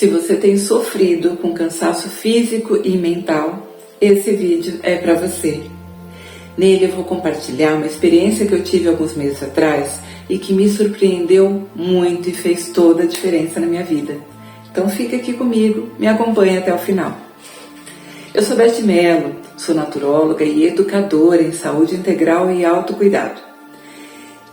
Se você tem sofrido com cansaço físico e mental, esse vídeo é para você. Nele eu vou compartilhar uma experiência que eu tive alguns meses atrás e que me surpreendeu muito e fez toda a diferença na minha vida. Então fica aqui comigo, me acompanhe até o final. Eu sou Beth Mello, sou naturóloga e educadora em saúde integral e autocuidado.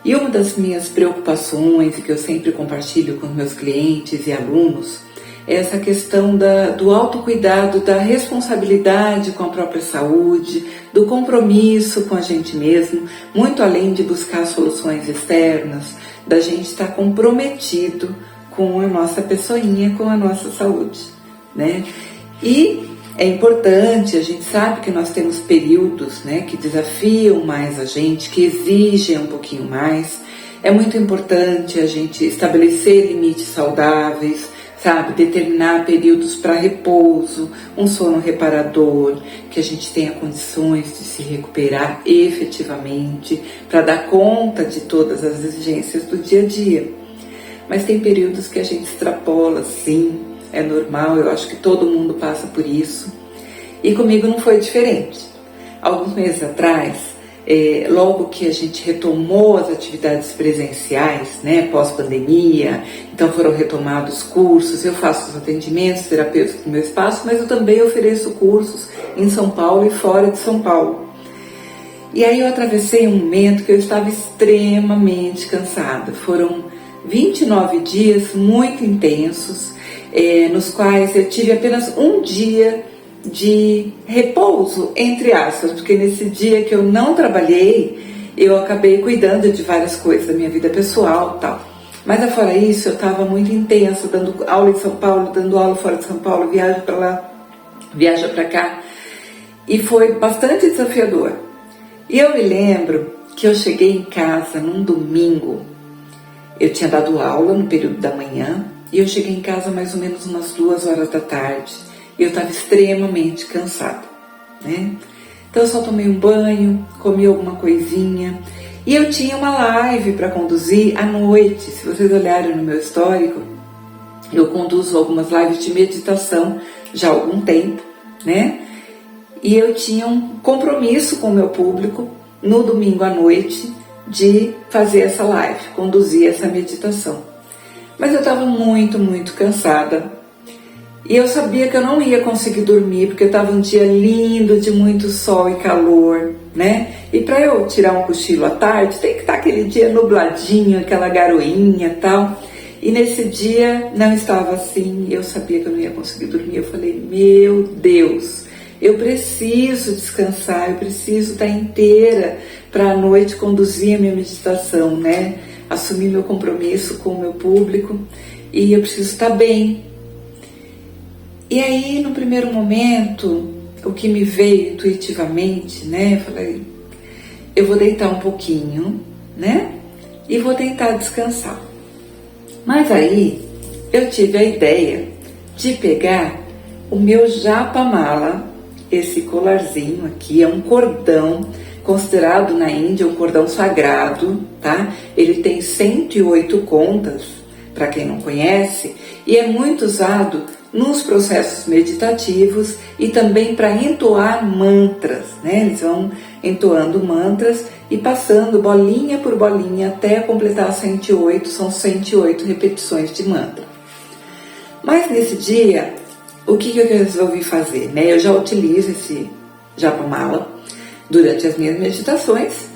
E uma das minhas preocupações e que eu sempre compartilho com meus clientes e alunos é essa questão do autocuidado, da responsabilidade com a própria saúde, do compromisso com a gente mesmo, muito além de buscar soluções externas, da gente estar comprometido com a nossa pessoinha, com a nossa saúde, né? E é importante, a gente sabe que nós temos períodos, né, que desafiam mais a gente, que exigem um pouquinho mais. É muito importante a gente estabelecer limites saudáveis, sabe, determinar períodos para repouso, um sono reparador, que a gente tenha condições de se recuperar efetivamente, para dar conta de todas as exigências do dia a dia. Mas tem períodos que a gente extrapola, sim, é normal, eu acho que todo mundo passa por isso. E comigo não foi diferente. Alguns meses atrás, logo que a gente retomou as atividades presenciais, né, pós-pandemia, então foram retomados cursos, eu faço os atendimentos terapêuticos no meu espaço, mas eu também ofereço cursos em São Paulo e fora de São Paulo. E aí eu atravessei um momento que eu estava extremamente cansada. Foram 29 dias muito intensos, nos quais eu tive apenas um dia de repouso, entre aspas, porque nesse dia que eu não trabalhei, eu acabei cuidando de várias coisas da minha vida pessoal e tal. Mas fora isso, eu estava muito intensa, dando aula em São Paulo, dando aula fora de São Paulo, viajo para lá, viaja para cá, e foi bastante desafiador. E eu me lembro que eu cheguei em casa num domingo, eu tinha dado aula no período da manhã, e eu cheguei em casa mais ou menos umas 2 horas da tarde. E eu estava extremamente cansada, né? Então eu só tomei um banho, comi alguma coisinha. E eu tinha uma live para conduzir à noite. Se vocês olharem no meu histórico, eu conduzo algumas lives de meditação já há algum tempo, né? E eu tinha um compromisso com o meu público no domingo à noite de fazer essa live, conduzir essa meditação. Mas eu estava muito, muito cansada. E eu sabia que eu não ia conseguir dormir, porque estava um dia lindo, de muito sol e calor, né? E para eu tirar um cochilo à tarde, tem que estar aquele dia nubladinho, aquela garoinha e tal. E nesse dia não estava assim, eu sabia que eu não ia conseguir dormir. Eu falei, meu Deus, eu preciso descansar, eu preciso estar inteira para à noite conduzir a minha meditação, né? Assumir meu compromisso com o meu público e eu preciso estar bem. E aí, no primeiro momento, o que me veio intuitivamente, né? Eu falei, eu vou deitar um pouquinho, né? E vou tentar descansar. Mas aí, eu tive a ideia de pegar o meu japamala, esse colarzinho aqui, é um cordão considerado na Índia um cordão sagrado, tá? Ele tem 108 contas, para quem não conhece, e é muito usado nos processos meditativos e também para entoar mantras, né? Eles vão entoando mantras e passando bolinha por bolinha até completar 108, são 108 repetições de mantra. Mas nesse dia, o que eu resolvi fazer, né? Eu já utilizo esse japamala durante as minhas meditações,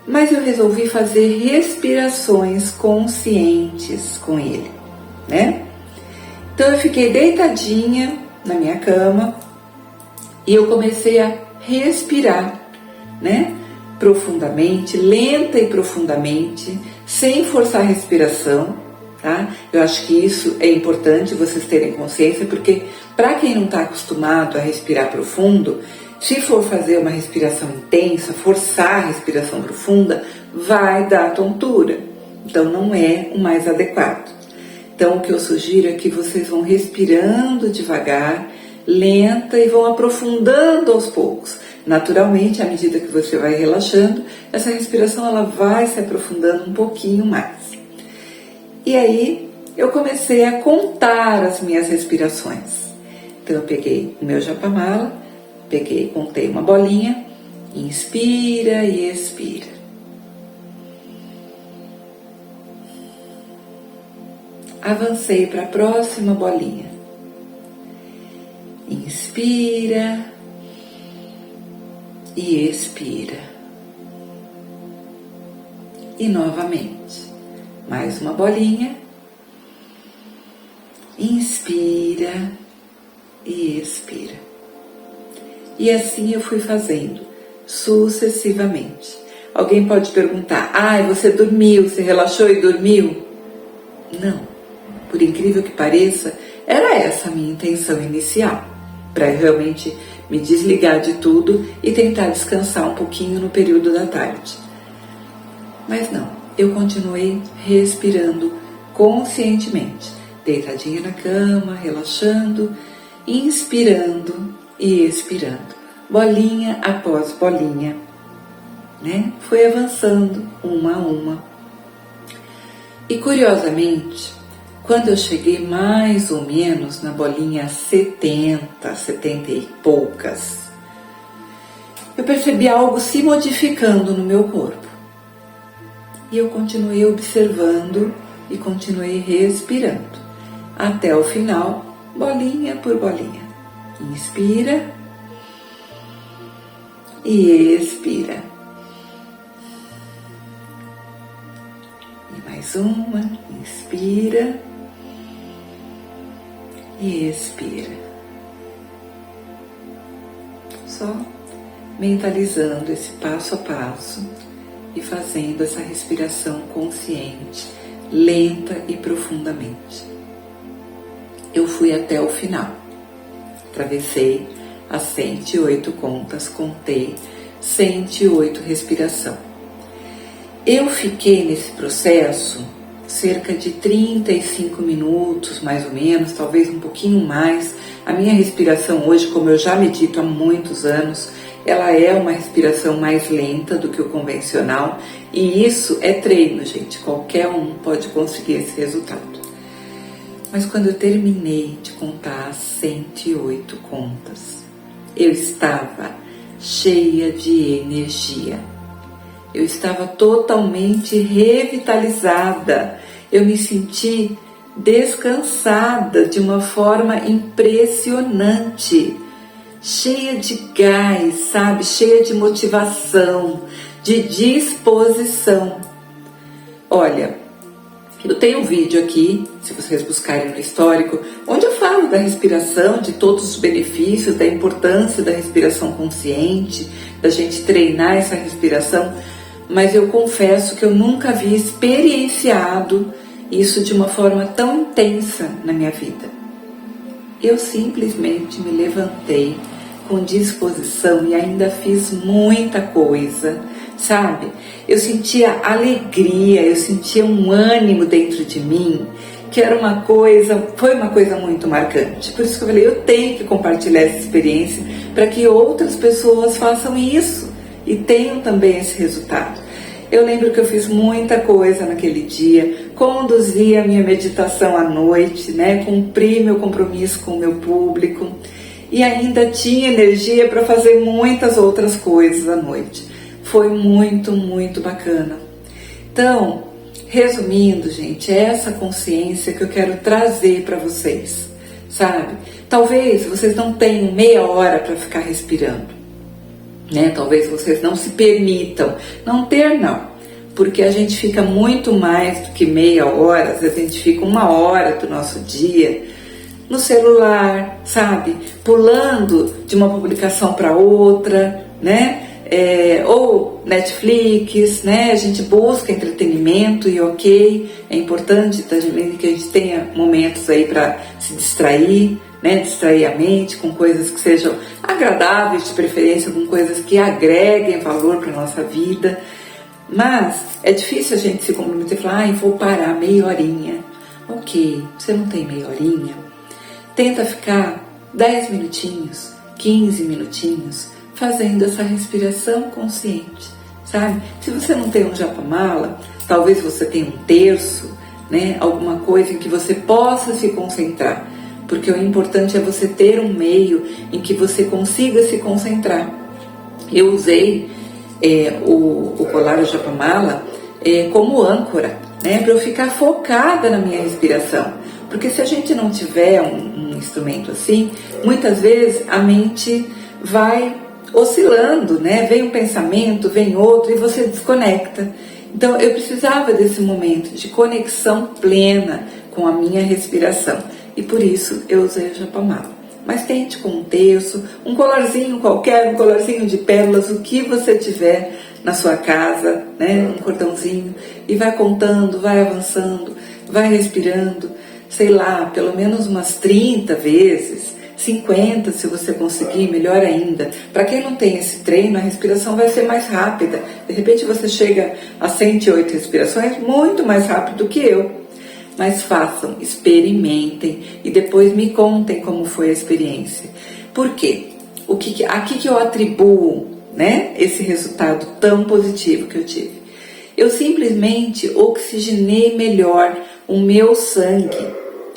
mas eu resolvi fazer respirações conscientes com ele, né? Então eu fiquei deitadinha na minha cama e eu comecei a respirar, né? Profundamente, lenta e profundamente, sem forçar a respiração, tá? Eu acho que isso é importante vocês terem consciência, porque para quem não está acostumado a respirar profundo, se for fazer uma respiração intensa, forçar a respiração profunda, vai dar tontura. Então não é o mais adequado. Então o que eu sugiro é que vocês vão respirando devagar, lenta e vão aprofundando aos poucos. Naturalmente, à medida que você vai relaxando, essa respiração ela vai se aprofundando um pouquinho mais. E aí eu comecei a contar as minhas respirações. Então eu peguei o meu japamala, contei uma bolinha, inspira e expira. Avancei para a próxima bolinha. Inspira e expira. E novamente, mais uma bolinha. Inspira e expira. E assim eu fui fazendo, sucessivamente. Alguém pode perguntar, você dormiu, você relaxou e dormiu? Não, por incrível que pareça, era essa a minha intenção inicial, para realmente me desligar de tudo e tentar descansar um pouquinho no período da tarde. Mas não, eu continuei respirando conscientemente, deitadinha na cama, relaxando, inspirando e expirando, bolinha após bolinha, né? Foi avançando uma a uma. E curiosamente, quando eu cheguei mais ou menos na bolinha 70 e poucas, eu percebi algo se modificando no meu corpo. E eu continuei observando e continuei respirando. Até o final, bolinha por bolinha. Inspira e expira. E mais uma, inspira e expira. Só mentalizando esse passo a passo e fazendo essa respiração consciente, lenta e profundamente. Eu fui até o final. Atravessei as 108 contas, contei 108 respiração. Eu fiquei nesse processo cerca de 35 minutos, mais ou menos, talvez um pouquinho mais. A minha respiração hoje, como eu já medito há muitos anos, ela é uma respiração mais lenta do que o convencional, e isso é treino, gente. Qualquer um pode conseguir esse resultado. Mas quando eu terminei de contar as 108 contas, eu estava cheia de energia. Eu estava totalmente revitalizada. Eu me senti descansada de uma forma impressionante, cheia de gás, sabe? Cheia de motivação, de disposição. Olha, eu tenho um vídeo aqui, se vocês buscarem no histórico, onde eu falo da respiração, de todos os benefícios, da importância da respiração consciente, da gente treinar essa respiração, mas eu confesso que eu nunca havia experienciado isso de uma forma tão intensa na minha vida. Eu simplesmente me levantei com disposição e ainda fiz muita coisa, sabe? Eu sentia alegria, eu sentia um ânimo dentro de mim, que era foi uma coisa muito marcante. Por isso que eu falei, eu tenho que compartilhar essa experiência para que outras pessoas façam isso e tenham também esse resultado. Eu lembro que eu fiz muita coisa naquele dia, conduzi a minha meditação à noite, né? Cumpri meu compromisso com o meu público e ainda tinha energia para fazer muitas outras coisas à noite. Foi muito, muito bacana. Então, resumindo, gente, é essa consciência que eu quero trazer para vocês, sabe? Talvez vocês não tenham meia hora para ficar respirando, né? Talvez vocês não se permitam, não, porque a gente fica muito mais do que meia hora, às vezes a gente fica uma hora do nosso dia no celular, sabe? Pulando de uma publicação para outra, né? Ou Netflix, né? A gente busca entretenimento e ok, é importante também que a gente tenha momentos aí para se distrair, né? Distrair a mente com coisas que sejam agradáveis, de preferência com coisas que agreguem valor para a nossa vida. Mas é difícil a gente se comprometer e falar, vou parar meia horinha. Ok, você não tem meia horinha? Tenta ficar 10 minutinhos, 15 minutinhos, fazendo essa respiração consciente, sabe? Se você não tem um japamala, talvez você tenha um terço, né, alguma coisa em que você possa se concentrar, porque o importante é você ter um meio em que você consiga se concentrar. Eu usei o colar Japamala como âncora, né, para eu ficar focada na minha respiração, porque se a gente não tiver um instrumento assim, muitas vezes a mente vai oscilando, né? Vem um pensamento, vem outro e você desconecta. Então eu precisava desse momento de conexão plena com a minha respiração e por isso eu usei o Japamala. Mas tente com um terço, um colarzinho qualquer, um colarzinho de pérolas, o que você tiver na sua casa, né? Um cordãozinho, e vai contando, vai avançando, vai respirando, sei lá, pelo menos umas 30 vezes, 50 se você conseguir, melhor ainda. Para quem não tem esse treino, a respiração vai ser mais rápida. De repente você chega a 108 respirações muito mais rápido do que eu. Mas façam, experimentem e depois me contem como foi a experiência. Por quê? Aqui que eu atribuo, né, esse resultado tão positivo que eu tive. Eu simplesmente oxigenei melhor o meu sangue,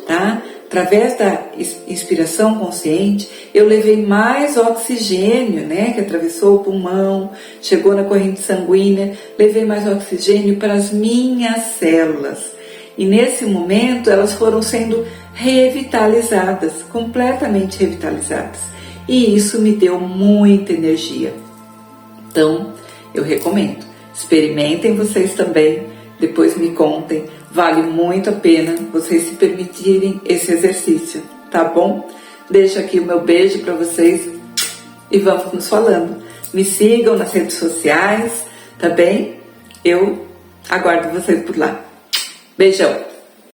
tá? Através da inspiração consciente, eu levei mais oxigênio, né, que atravessou o pulmão, chegou na corrente sanguínea, levei mais oxigênio para as minhas células. E nesse momento elas foram sendo revitalizadas, completamente revitalizadas. E isso me deu muita energia. Então, eu recomendo. Experimentem vocês também, depois me contem. Vale muito a pena vocês se permitirem esse exercício, tá bom? Deixo aqui o meu beijo para vocês e vamos nos falando. Me sigam nas redes sociais, tá bem? Eu aguardo vocês por lá. Beijão!